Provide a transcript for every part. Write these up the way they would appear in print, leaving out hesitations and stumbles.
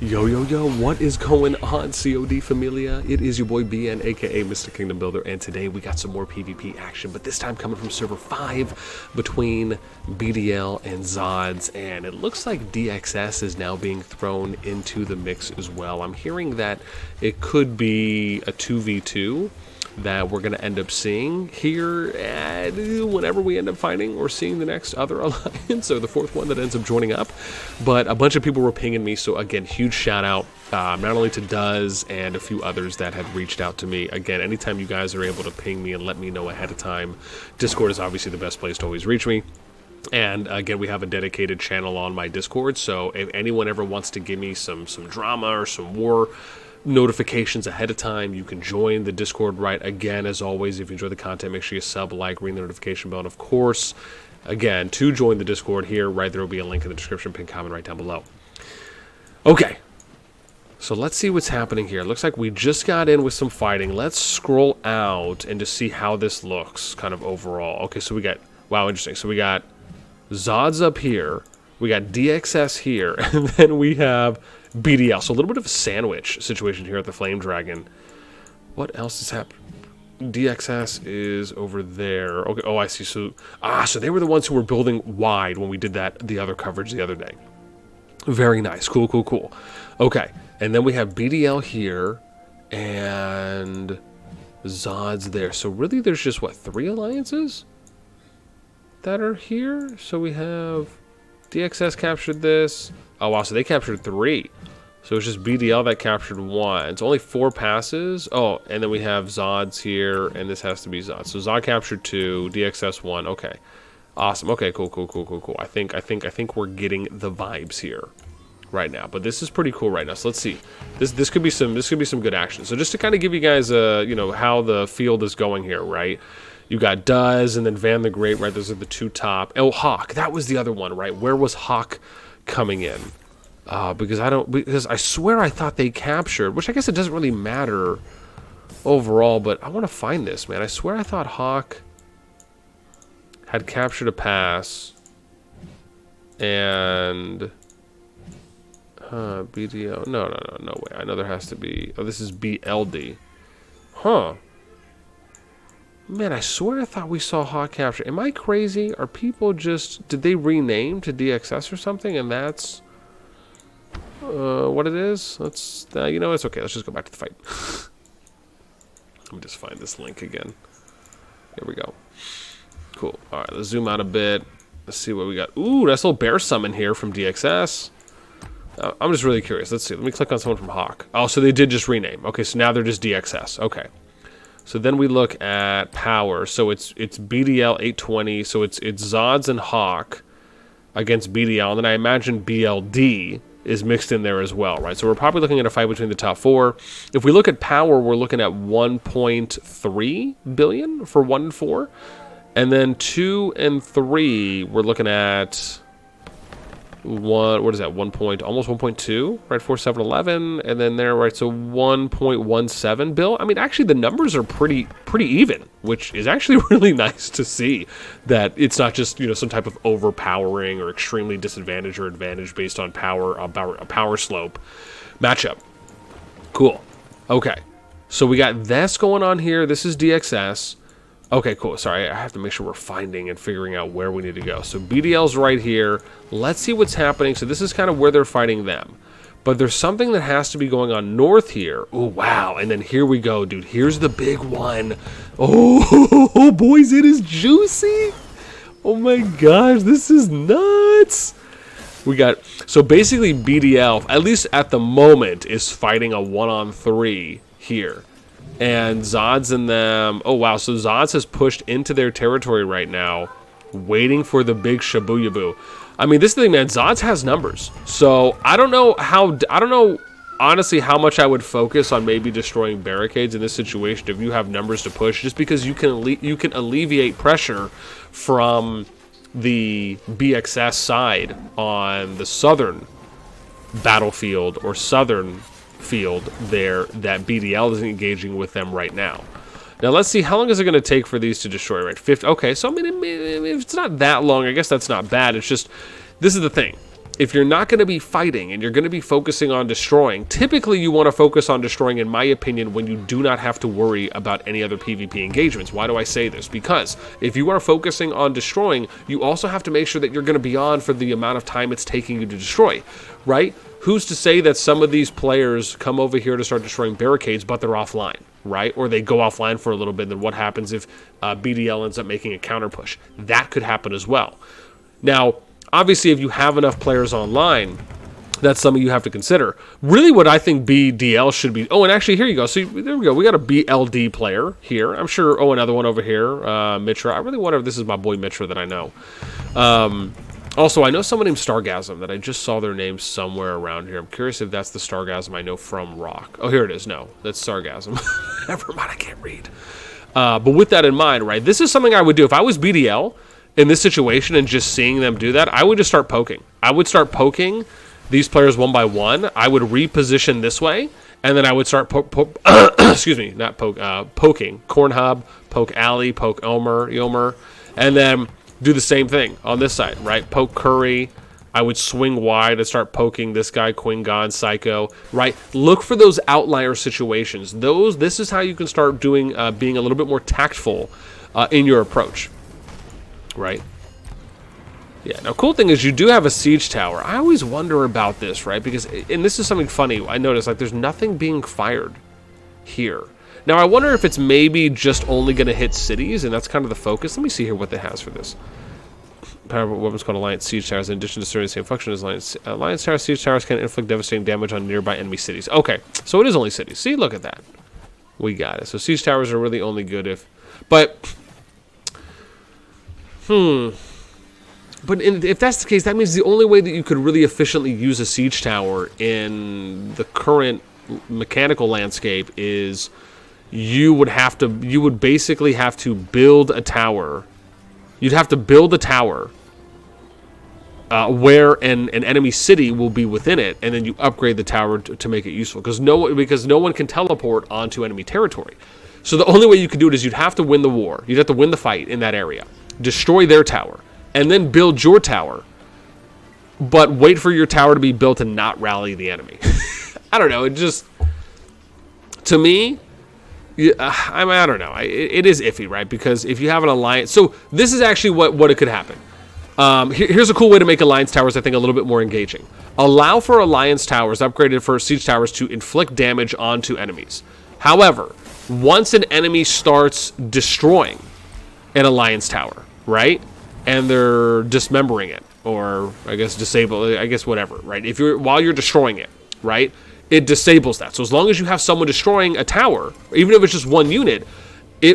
Yo, yo, yo, what is going on, COD Familia? It is your boy BN, aka Mr. Kingdom Builder, and today we got some more PvP action, but this time coming from Server 5 between BDL and ZODs, and it looks like DXS is now being thrown into the mix as well. I'm hearing that it could be a 2v2 that we're going to end up seeing here whenever we end up finding or seeing the next other alliance, or the fourth one that ends up joining up. But a bunch of people were pinging me, so again, huge shout out not only to Duz and a few others that had reached out to me. Again, anytime you guys are able to ping me and let me know ahead of time, Discord is obviously the best place to always reach me. And again, we have a dedicated channel on my Discord, so if anyone ever wants to give me some drama or some war notifications ahead of time, you can join the Discord. Right, again, as always, if you enjoy the content, make sure you sub, like, ring the notification bell, and of course, again, to join the Discord here, right, there will be a link in the description, pinned comment right down below. Okay, so let's see what's happening here. Looks like we just got in with some fighting. Let's scroll out and just see how this looks kind of overall. Okay, so we got, wow, interesting. So we got ZODs up here, we got DXS here, and then we have BDL. So a little bit of a sandwich situation here at the Flame Dragon. What else is happening? DXS is over there. Okay. Oh, I see. So they were the ones who were building wide when we did the other coverage the other day. Very nice. Cool, cool, cool. Okay. And then we have BDL here and ZODs there. So really there's just, what, 3 alliances that are here? So we have DXS captured this. Oh, wow, so they captured 3. So it's just BDL that captured 1. It's only 4 passes. Oh, and then we have ZODs here, and this has to be ZOD. So ZOD captured 2, DXS 1. Okay, awesome. Okay, cool, cool, cool, cool, cool. I think we're getting the vibes here right now. But this is pretty cool right now. So let's see. This could be some good action. So just to kind of give you guys how the field is going here, right? You got Duz and then Van the Great, right? Those are the 2 top. Oh, Hawk. That was the other one, right? Where was Hawk coming in? Because I swear I thought they captured, which I guess it doesn't really matter overall, but I want to find this, man. I swear I thought Hawk had captured a pass and BDO. No way. I know there has to be. Oh, this is BLD. Huh. Man, I swear I thought we saw Hawk capture. Am I crazy? Are people just, did they rename to DXS or something, and that's what it is? Let's, you know, it's okay. Let's just go back to the fight. Let me just find this link again. Here we go. Cool. All right, let's zoom out a bit. Let's see what we got. Ooh, nice little bear summon here from DXS. I'm just really curious. Let's see. Let me click on someone from Hawk. Oh, so they did just rename. Okay, so now they're just DXS. Okay. So then we look at power. So it's BDL 820. So it's ZODs and Hawk against BDL. And then I imagine BLD is mixed in there as well, right? So we're probably looking at a fight between the top 4. If we look at power, we're looking at 1.3 billion for 1 and 4. And then 2 and 3, we're looking at what is that, almost 1.2, right? 4711, and then there, right? So 1.17 bill. I mean, actually the numbers are pretty even, which is actually really nice to see that it's not just, you know, some type of overpowering or extremely disadvantage or advantage based on power, a power slope matchup. Cool. Okay, so we got this going on here. This is DXS. Okay, cool. Sorry, I have to make sure we're finding and figuring out where we need to go. So BDL's right here. Let's see what's happening. So this is kind of where they're fighting them. But there's something that has to be going on north here. Oh, wow. And then here we go, dude. Here's the big one. Oh, boys, it is juicy. Oh, my gosh. This is nuts. We got, so basically BDL, at least at the moment, is fighting a 1-on-3 here. And ZODs and them, oh wow, so ZODs has pushed into their territory right now, waiting for the big Shabuyabu. I mean, this is the thing, man, ZODs has numbers. So I don't know honestly how much I would focus on maybe destroying barricades in this situation if you have numbers to push, just because you can alleviate pressure from the BXS side on the southern battlefield or southern field there that BDL isn't engaging with them right now. Now let's see, how long is it going to take for these to destroy, right? 50. Okay, so I mean, if it's not that long, I guess that's not bad. It's just, this is the thing. if you're not going to be fighting and you're going to be focusing on destroying, typically you want to focus on destroying, in my opinion, when you do not have to worry about any other PvP engagements. Why do I say this? Because if you are focusing on destroying, you also have to make sure that you're going to be on for the amount of time it's taking you to destroy, right? Who's to say that some of these players come over here to start destroying barricades, but they're offline, right? Or they go offline for a little bit, then what happens if BDL ends up making a counter push? That could happen as well. Now, obviously, if you have enough players online, that's something you have to consider. Really what I think BDL should be... Oh, and actually, here you go. So there we go. We got a BLD player here. I'm sure... Oh, another one over here. Mitra. I really wonder if this is my boy Mitra that I know. Also, I know someone named Stargasm that I just saw their name somewhere around here. I'm curious if that's the Stargasm I know from Rock. Oh, here it is. No, that's Stargasm. Never mind, I can't read. But with that in mind, right, this is something I would do. If I was BDL in this situation and just seeing them do that, I would just start poking. I would start poking these players one by one. I would reposition this way, and then I would start excuse me, not poking. Cornhub, poke Alley, poke Yomer, and then do the same thing on this side, right? Poke Curry. I would swing wide and start poking this guy, Quingon, Psycho, right? Look for those outlier situations. This is how you can start doing, being a little bit more tactful in your approach, right? Yeah, now cool thing is you do have a siege tower. I always wonder about this, right? Because, and this is something funny, I noticed, like, there's nothing being fired here. Now, I wonder if it's maybe just only going to hit cities, and that's kind of the focus. Let me see here what it has for this. Powerful weapons called Alliance Siege Towers. In addition to serving the same function as Alliance Tower, Siege Towers can inflict devastating damage on nearby enemy cities. Okay, so it is only cities. See, look at that. We got it. So Siege Towers are really only good if... But... But if that's the case, that means the only way that you could really efficiently use a Siege Tower in the current mechanical landscape is... You would basically have to build a tower. You'd have to build a tower where an enemy city will be within it, and then you upgrade the tower to make it useful. Because no one can teleport onto enemy territory. So the only way you could do it is you'd have to win the war. You'd have to win the fight in that area, destroy their tower, and then build your tower. But wait for your tower to be built and not rally the enemy. I don't know. It just, to me. Yeah, I mean, I don't know. It is iffy, right? Because if you have an alliance... So this is actually what it could happen. Here's a cool way to make alliance towers, I think, a little bit more engaging. Allow for alliance towers upgraded for siege towers to inflict damage onto enemies. However, once an enemy starts destroying an alliance tower, right? And they're dismembering it, or I guess disable, I guess whatever, right? While you're destroying it, right? It disables that. So as long as you have someone destroying a tower, even if it's just one unit,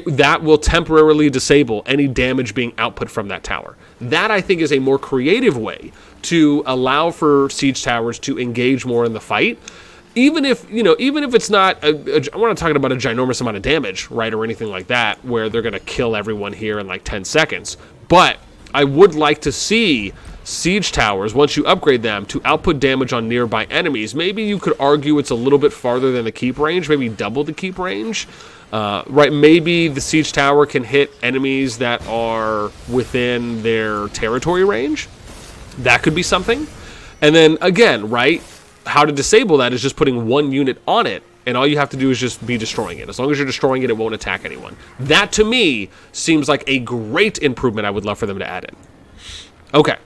that will temporarily disable any damage being output from that tower. That, I think, is a more creative way to allow for siege towers to engage more in the fight. Even if it's not, we're not talking about a ginormous amount of damage, right, or anything like that, where they're going to kill everyone here in like 10 seconds. But I would like to see siege towers, once you upgrade them, to output damage on nearby enemies. Maybe you could argue it's a little bit farther than the keep range, maybe double the keep range. Right, maybe the siege tower can hit enemies that are within their territory range. That could be something. And then, again, right, how to disable that is just putting one unit on it, and all you have to do is just be destroying it. As long as you're destroying it, it won't attack anyone. That, to me, seems like a great improvement I would love for them to add in. Okay.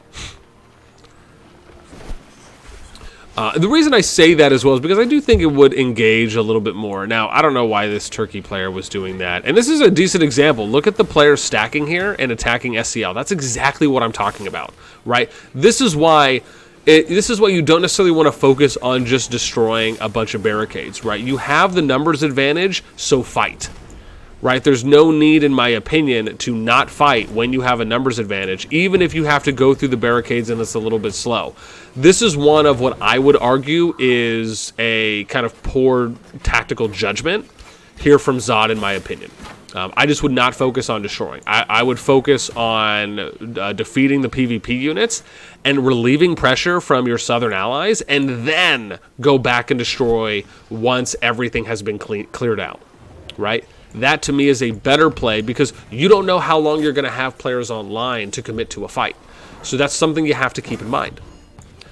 The reason I say that as well is because I do think it would engage a little bit more. Now, I don't know why this Turkey player was doing that. And this is a decent example. Look at the players stacking here and attacking SCL. That's exactly what I'm talking about, right? This is why you don't necessarily want to focus on just destroying a bunch of barricades, right? You have the numbers advantage, so fight. Right, there's no need, in my opinion, to not fight when you have a numbers advantage, even if you have to go through the barricades and it's a little bit slow. This is one of what I would argue is a kind of poor tactical judgment here from ZOD, in my opinion. I just would not focus on destroying. I would focus on defeating the PvP units and relieving pressure from your southern allies, and then go back and destroy once everything has been cleared out, right? That, to me, is a better play because you don't know how long you're going to have players online to commit to a fight. So that's something you have to keep in mind.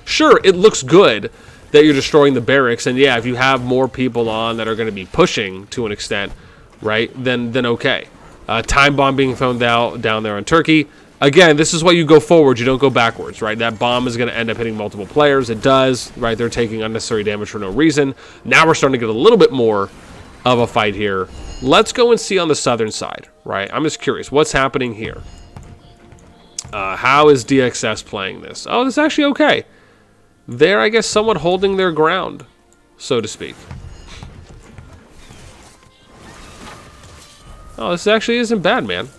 Sure, it looks good that you're destroying the barracks, and yeah, if you have more people on that are going to be pushing to an extent, right, then okay. Time bomb being thrown down there on Turkey. Again, this is why you go forward, you don't go backwards, right? That bomb is going to end up hitting multiple players. It does, right? They're taking unnecessary damage for no reason. Now we're starting to get a little bit more of a fight here. Let's go and see on the southern side, right? I'm just curious, what's happening here? How is DXS playing this? Oh, this is actually okay. They're, I guess, somewhat holding their ground, so to speak. Oh, this actually isn't bad, man.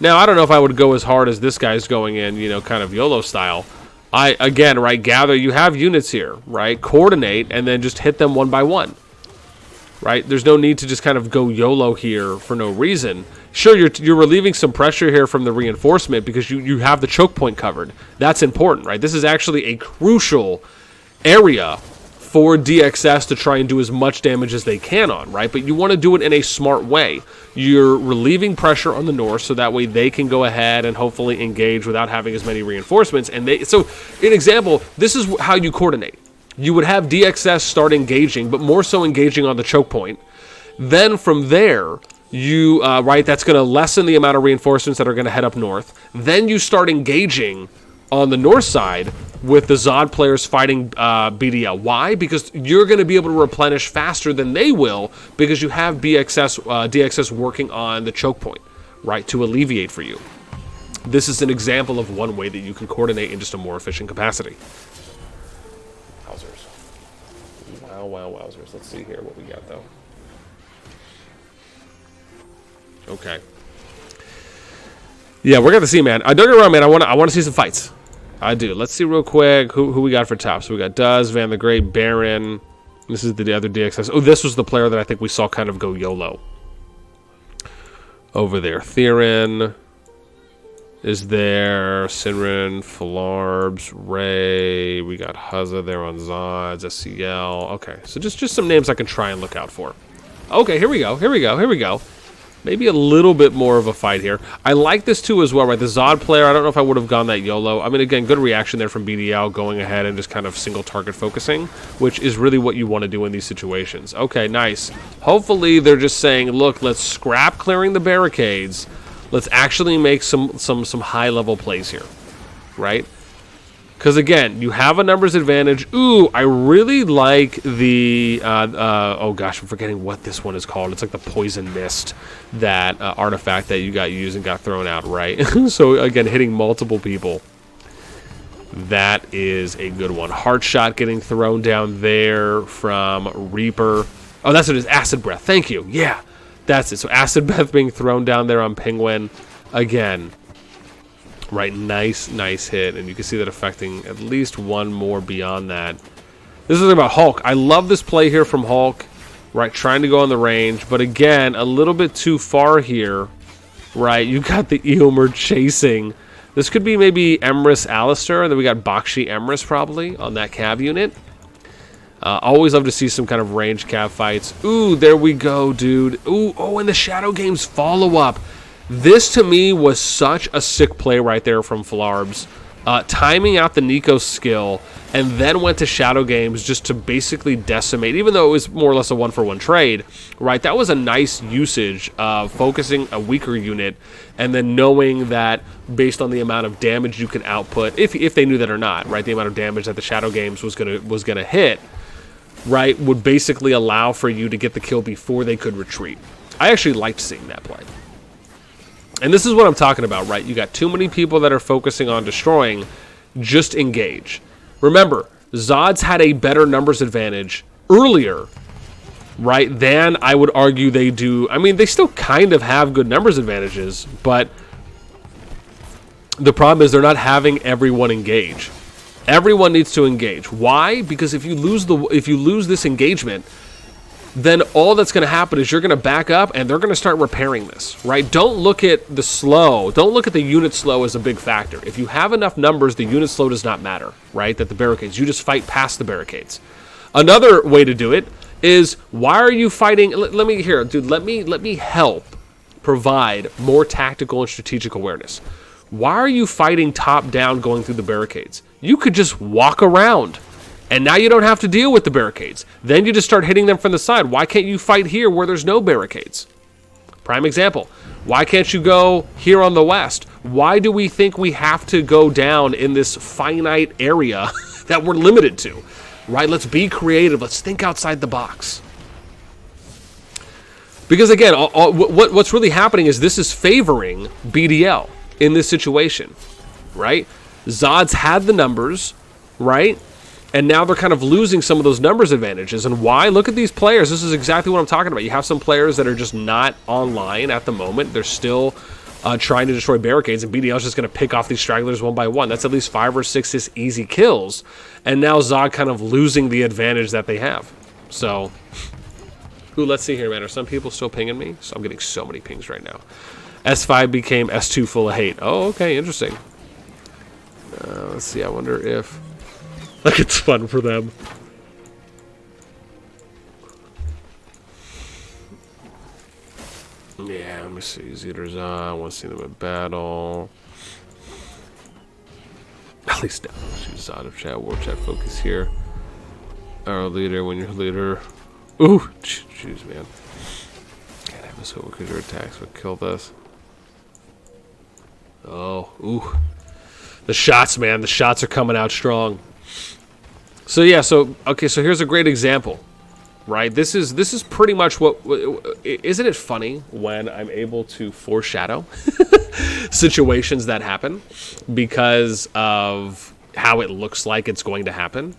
Now, I don't know if I would go as hard as this guy's going in, you know, kind of YOLO style. Again, right, gather, you have units here, right? Coordinate, and then just hit them one by one, right? There's no need to just kind of go YOLO here for no reason. Sure, you're relieving some pressure here from the reinforcement because you have the choke point covered. That's important, right? This is actually a crucial area for DXS to try and do as much damage as they can on, right? But you want to do it in a smart way. You're relieving pressure on the north so that way they can go ahead and hopefully engage without having as many reinforcements. And so, an example, this is how you coordinate. You would have DXS start engaging, but more so engaging on the choke point. Then from there, you, right, that's going to lessen the amount of reinforcements that are going to head up north. Then you start engaging on the north side with the ZOD players fighting BDL. Why? Because you're going to be able to replenish faster than they will because you have DXS working on the choke point, right, to alleviate for you. This is an example of one way that you can coordinate in just a more efficient capacity. Wowzers. Wow, wowzers. Let's see here what we got, though. Okay. Yeah, we're going to see, man. Don't get me wrong, man. I want to see some fights. I do. Let's see real quick who we got for top. So we got Duz, Van the Great, Baron. This is the other DXS. Oh, this was the player that I think we saw kind of go YOLO. Over there. Theron is there. Sinrin, Falarbs, Ray. We got Huzza there on ZODs, SCL. Okay, so just some names I can try and look out for. Okay, here we go. Maybe a little bit more of a fight here. I like this too as well, right? The ZOD player, I don't know if I would have gone that YOLO. I mean, again, good reaction there from BDL going ahead and just kind of single target focusing, which is really what you want to do in these situations. Okay, nice. Hopefully they're just saying, look, let's scrap clearing the barricades. Let's actually make some high-level plays here, right? Because, again, you have a numbers advantage. Ooh, I really like the, oh gosh, I'm forgetting what this one is called. It's like the Poison Mist, that artifact that you got used and got thrown out, right? So, again, hitting multiple people. That is a good one. Heart Shot getting thrown down there from Reaper. Oh, that's what it is. Acid Breath. Thank you. Yeah, that's it. So, Acid Breath being thrown down there on Penguin. Again, right, nice hit, and you can see that affecting at least one more beyond that. This is the thing about Hulk. I love this play here from Hulk, right, trying to go on the range, but again, a little bit too far here, right? You got the Eomer chasing. This could be maybe Emrys Alistair, and then we got Bakshi Emrys probably on that Cav unit. Always love to see some kind of range Cav fights. Ooh, there we go, dude. Ooh, oh, and the Shadow Games follow-up. This, to me, was such a sick play right there from Falarbs. Timing out the Nico skill, and then went to Shadow Games just to basically decimate, even though it was more or less a one-for-one trade, right? That was a nice usage of focusing a weaker unit, and then knowing that based on the amount of damage you can output, if they knew that or not, right? The amount of damage that the Shadow Games was gonna hit, right, would basically allow for you to get the kill before they could retreat. I actually liked seeing that play. And this is what I'm talking about, right? You got too many people that are focusing on destroying. Just engage. Remember, ZODs had a better numbers advantage earlier, right, than I would argue they do. I mean, they still kind of have good numbers advantages, but the problem is they're not having everyone engage. Everyone needs to engage. Why? Because if you lose this engagement, then all that's going to happen is you're going to back up and they're going to start repairing this, right? Don't look at the slow. Don't look at the unit slow as a big factor. If you have enough numbers, the unit slow does not matter, right? That the barricades, you just fight past the barricades. Another way to do it is, why are you fighting? Let me help provide more tactical and strategic awareness. Why are you fighting top down going through the barricades? you could just walk around. And now you don't have to deal with the barricades. Then you just start hitting them from the side. Why can't you fight here where there's no barricades? Prime example. Why can't you go here on the west? Why do we think we have to go down in this finite area that we're limited to? Right? Let's be creative. Let's think outside the box. Because again, what's really happening is this is favoring BDL in this situation. Right? ZODs had the numbers, right? And now they're kind of losing some of those numbers advantages. And why? Look at these players. This is exactly what I'm talking about. You have some players that are just not online at the moment. They're still trying to destroy barricades, and BDL is just going to pick off these stragglers one by one. That's at least 5 or 6 just easy kills. And now ZOD kind of losing the advantage that they have. So, ooh, let's see here, man. Are some people still pinging me? So I'm getting so many pings right now. S5 became S2 full of hate. Oh, okay, interesting. Let's see. I wonder if... Like, it's fun for them. Yeah, let me see. ZODs on. I want to see them in battle. At least now. Choose out of chat. War chat focus here. Our leader when you're leader. Ooh, jeez, man. Can't have this hope because your attacks would kill this. Oh, ooh. The shots, man. The shots are coming out strong. So yeah, okay, so here's a great example, right? This is pretty much what, isn't it funny when I'm able to foreshadow situations that happen because of how it looks like it's going to happen?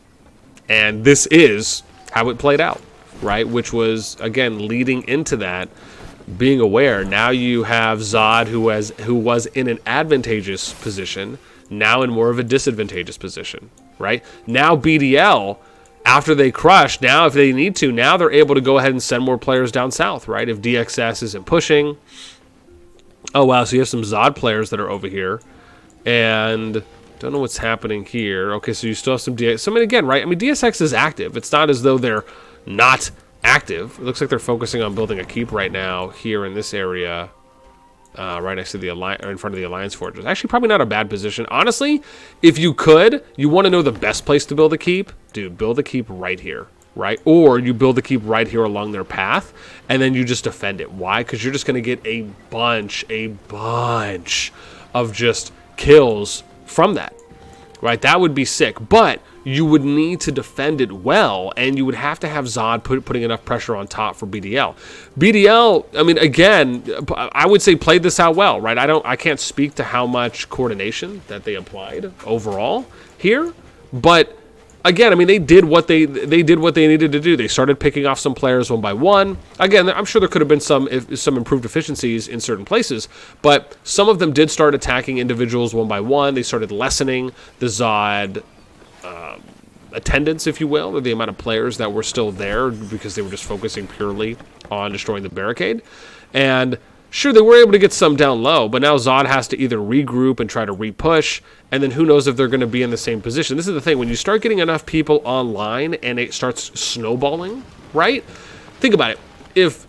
And this is how it played out, right? Which was, again, leading into that, being aware. Now you have ZOD who was in an advantageous position, now in more of a disadvantageous position. Right? Now BDL, after they crush, now if they need to, now they're able to go ahead and send more players down south, right? If DXS isn't pushing. Oh, wow, so you have some ZOD players that are over here. And don't know what's happening here. Okay, so you still have some DXS. So, I mean, again, right? I mean, DSX is active. It's not as though they're not active. It looks like they're focusing on building a keep right now here in this area. Right next to the Alliance, or in front of the Alliance Fortress. Actually, probably not a bad position. Honestly, if you could, you want to know the best place to build a keep? Dude, build a keep right here, right? Or you build a keep right here along their path, and then you just defend it. Why? Because you're just going to get a bunch of just kills from that, right? That would be sick, but you would need to defend it well, and you would have to have ZOD putting enough pressure on top for BDL. BDL, I mean, again, I would say played this out well, right? I can't speak to how much coordination that they applied overall here, but again, I mean, they did what they needed to do. They started picking off some players one by one. Again, I'm sure there could have been some improved efficiencies in certain places, but some of them did start attacking individuals one by one. They started lessening the ZOD attendance, if you will, or the amount of players that were still there because they were just focusing purely on destroying the barricade. And sure, they were able to get some down low, but now ZOD has to either regroup and try to repush, and then who knows if they're going to be in the same position. This is the thing, when you start getting enough people online and it starts snowballing, right? Think about it. If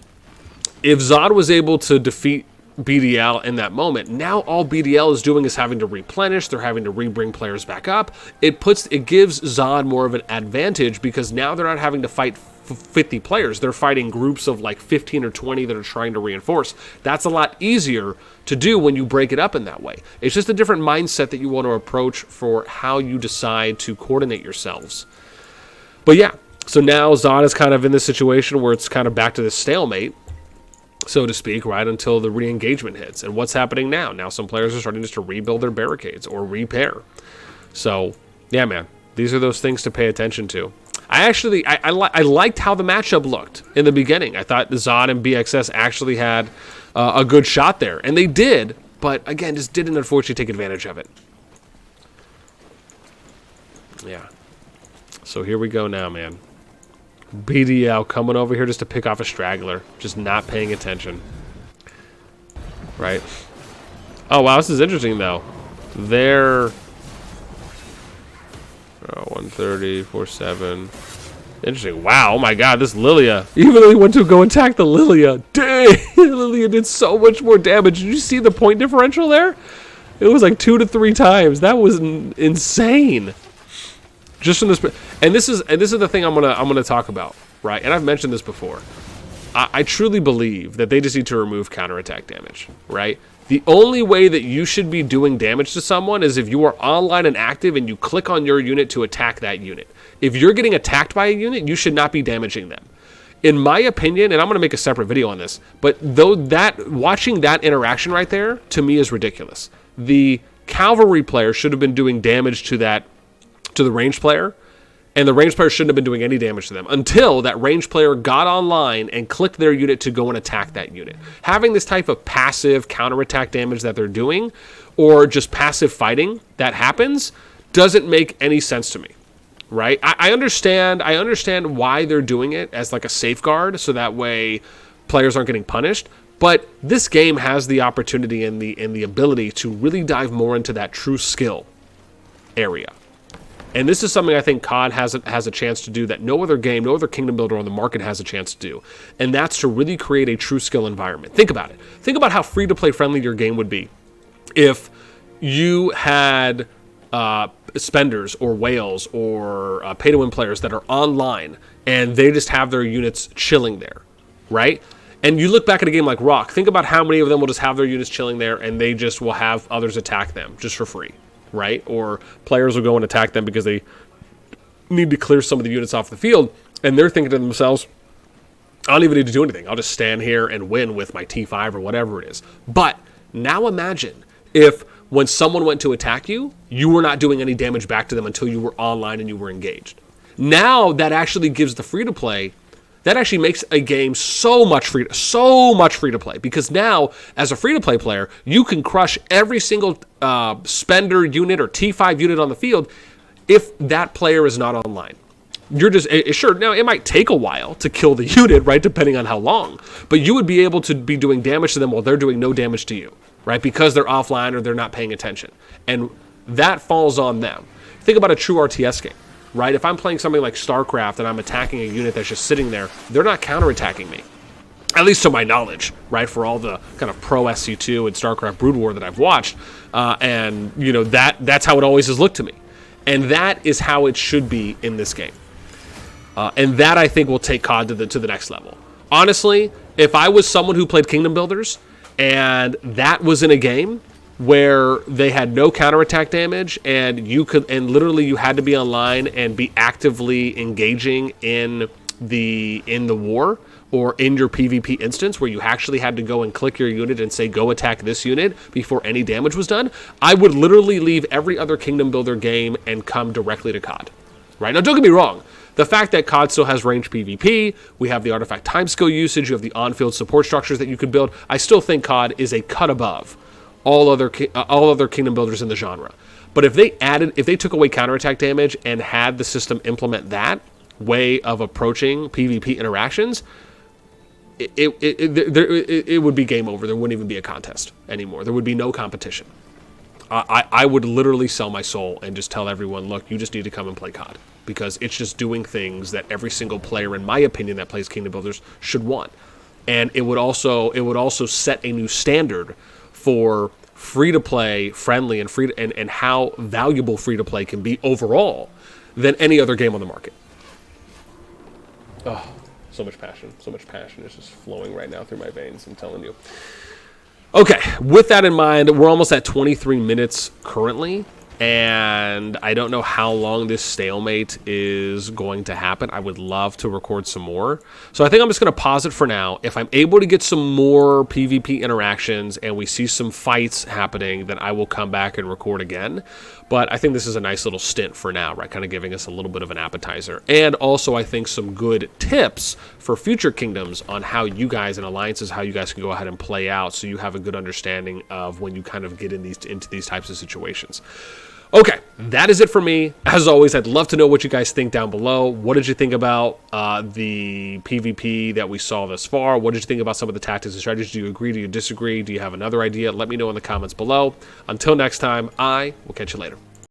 ZOD was able to defeat BDL in that moment, now all BDL is doing is having to replenish. They're having to rebring players back up. It gives ZOD more of an advantage because now they're not having to fight 50 players. They're fighting groups of like 15 or 20 that are trying to reinforce. That's a lot easier to do when you break it up in that way. It's just a different mindset that you want to approach for how you decide to coordinate yourselves. But yeah, so now ZOD is kind of in this situation where it's kind of back to this stalemate, so to speak, right until the re-engagement hits. And what's happening now? Now some players are starting just to rebuild their barricades or repair. So, yeah, man, these are those things to pay attention to. I liked how the matchup looked in the beginning. I thought ZOD and BXS actually had a good shot there. And they did, but again, just didn't unfortunately take advantage of it. Yeah. So here we go now, man. BDL coming over here just to pick off a straggler. Just not paying attention. Right? Oh, wow, this is interesting, though. They're... 130, 47. Interesting. Wow, oh my god, this Lilia. Even though he went to go attack the Lilia. Dang! Lilia did so much more damage. Did you see the point differential there? It was like 2 to 3 times. That was insane. Just from this, and this is the thing I'm gonna talk about, right? And I've mentioned this before. I truly believe that they just need to remove counterattack damage, right? The only way that you should be doing damage to someone is if you are online and active and you click on your unit to attack that unit. If you're getting attacked by a unit, you should not be damaging them. In my opinion, and I'm going to make a separate video on this, but watching that interaction right there, to me, is ridiculous. The cavalry player should have been doing damage to the ranged player, and the ranged player shouldn't have been doing any damage to them until that ranged player got online and clicked their unit to go and attack that unit. Having this type of passive counterattack damage that they're doing, or just passive fighting that happens, doesn't make any sense to me, right? I understand why they're doing it as like a safeguard, so that way players aren't getting punished. But this game has the opportunity and the ability to really dive more into that true skill area. And this is something I think CoD has a chance to do that no other game, no other kingdom builder on the market has a chance to do. And that's to really create a true skill environment. Think about it. Think about how free-to-play friendly your game would be if you had spenders or whales or pay-to-win players that are online and they just have their units chilling there, right? And you look back at a game like Rock, think about how many of them will just have their units chilling there and they just will have others attack them just for free. Right? Or players will go and attack them because they need to clear some of the units off the field, and they're thinking to themselves, I don't even need to do anything. I'll just stand here and win with my T5 or whatever it is. But now imagine if when someone went to attack you, you were not doing any damage back to them until you were online and you were engaged. Now that actually gives the free-to-play, that actually makes a game so much free to play, because now as a free to play player, you can crush every single spender unit or T5 unit on the field if that player is not online. You're just sure now it might take a while to kill the unit, right, depending on how long, but you would be able to be doing damage to them while they're doing no damage to you, right, because they're offline or they're not paying attention, and that falls on them. Think about a true RTS game. Right? If I'm playing something like StarCraft and I'm attacking a unit that's just sitting there, they're not counterattacking me. At least to my knowledge, right? For all the kind of pro SC2 and StarCraft Brood War that I've watched. And, you know, that's how it always has looked to me. And that is how it should be in this game. And that, I think, will take CoD to the next level. Honestly, if I was someone who played Kingdom Builders and that was in a game where they had no counterattack damage and literally you had to be online and be actively engaging in the war or in your PvP instance where you actually had to go and click your unit and say go attack this unit before any damage was done, I would literally leave every other Kingdom Builder game and come directly to CoD. Right? Now don't get me wrong. The fact that CoD still has ranged PvP, we have the artifact timescale usage, you have the on-field support structures that you could build, I still think CoD is a cut above all other kingdom builders in the genre. But if they took away counterattack damage and had the system implement that way of approaching PvP interactions, it would be game over. There wouldn't even be a contest anymore. There would be no competition. I would literally sell my soul and just tell everyone, look, you just need to come and play CoD, because it's just doing things that every single player, in my opinion, that plays Kingdom Builders should want. And it would also set a new standard for free-to-play friendly and how valuable free-to-play can be overall than any other game on the market. Oh, so much passion. So much passion is just flowing right now through my veins, I'm telling you. Okay, with that in mind, we're almost at 23 minutes currently, and I don't know how long this stalemate is going to happen. I would love to record some more. So I think I'm just going to pause it for now. If I'm able to get some more PvP interactions and we see some fights happening, then I will come back and record again. But I think this is a nice little stint for now, right? Kind of giving us a little bit of an appetizer. And also, I think some good tips for future kingdoms on how you guys and alliances, how you guys can go ahead and play out so you have a good understanding of when you kind of get into these types of situations. Okay, that is it for me. As always, I'd love to know what you guys think down below. What did you think about the PvP that we saw thus far? What did you think about some of the tactics and strategies? Do you agree? Do you disagree? Do you have another idea? Let me know in the comments below. Until next time, I will catch you later.